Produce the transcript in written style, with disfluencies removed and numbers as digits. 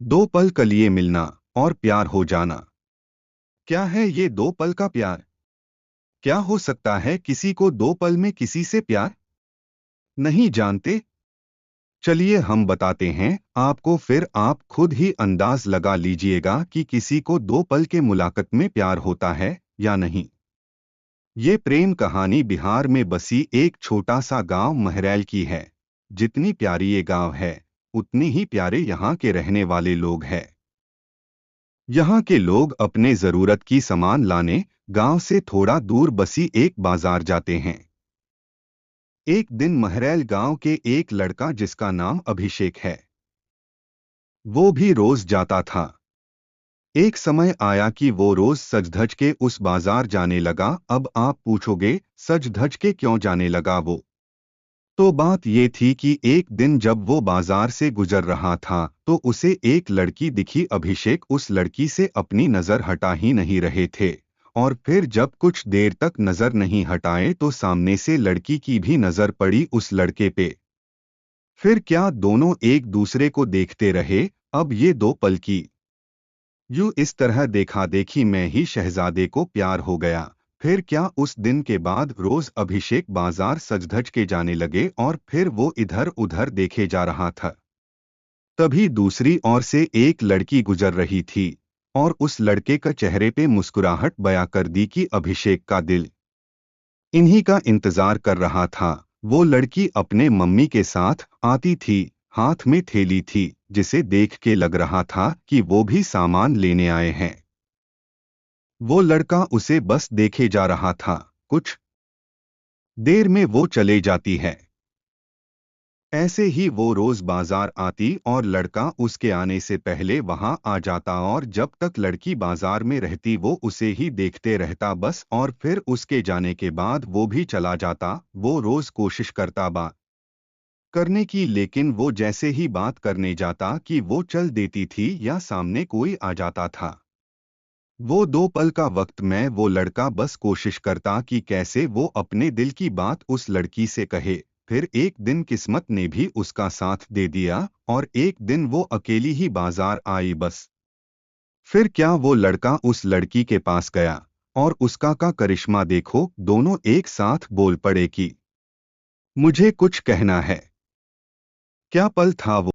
दो पल के लिए मिलना और प्यार हो जाना। क्या है ये दो पल का प्यार? क्या हो सकता है किसी को दो पल में किसी से प्यार? नहीं जानते? चलिए हम बताते हैं आपको, फिर आप खुद ही अंदाज लगा लीजिएगा कि किसी को दो पल के मुलाकात में प्यार होता है या नहीं। ये प्रेम कहानी बिहार में बसी एक छोटा सा गांव महरैल की है। जितनी प्यारी ये गांव है, उतने ही प्यारे यहाँ के रहने वाले लोग हैं। यहाँ के लोग अपने जरूरत की सामान लाने गांव से थोड़ा दूर बसी एक बाजार जाते हैं। एक दिन महरैल गांव के एक लड़का जिसका नाम अभिषेक है, वो भी रोज जाता था। एक समय आया कि वो रोज सज धज के उस बाजार जाने लगा। अब आप पूछोगे, सज धज के क्यों जाने लगा वो? तो बात ये थी कि एक दिन जब वो बाजार से गुजर रहा था तो उसे एक लड़की दिखी। अभिषेक उस लड़की से अपनी नजर हटा ही नहीं रहे थे, और फिर जब कुछ देर तक नजर नहीं हटाए तो सामने से लड़की की भी नजर पड़ी उस लड़के पे। फिर क्या दोनों एक दूसरे को देखते रहे। अब ये दो पल की यूं इस तरह देखा देखी में ही शहजादे को प्यार हो गया। फिर क्या उस दिन के बाद रोज अभिषेक बाजार सज धज के जाने लगे और फिर वो इधर उधर देखे जा रहा था। तभी दूसरी ओर से एक लड़की गुजर रही थी, और उस लड़के का चेहरे पे मुस्कुराहट बयां कर दी कि अभिषेक का दिल इन्हीं का इंतजार कर रहा था। वो लड़की अपने मम्मी के साथ आती थी, हाथ में थैली थी, जिसे देख के लग रहा था कि वो भी सामान लेने आए हैं। वो लड़का उसे बस देखे जा रहा था। कुछ देर में वो चले जाती है। ऐसे ही वो रोज बाजार आती और लड़का उसके आने से पहले वहां आ जाता, और जब तक लड़की बाजार में रहती वो उसे ही देखते रहता बस। और फिर उसके जाने के बाद वो भी चला जाता। वो रोज कोशिश करता बात करने की, लेकिन वो जैसे ही बात करने जाता कि वो चल देती थी या सामने कोई आ जाता था। वो दो पल का वक्त में वो लड़का बस कोशिश करता कि कैसे वो अपने दिल की बात उस लड़की से कहे। फिर एक दिन किस्मत ने भी उसका साथ दे दिया, और एक दिन वो अकेली ही बाजार आई बस। फिर क्या वो लड़का उस लड़की के पास गया, और उसका का करिश्मा देखो, दोनों एक साथ बोल पड़े कि मुझे कुछ कहना है। क्या पल था वो!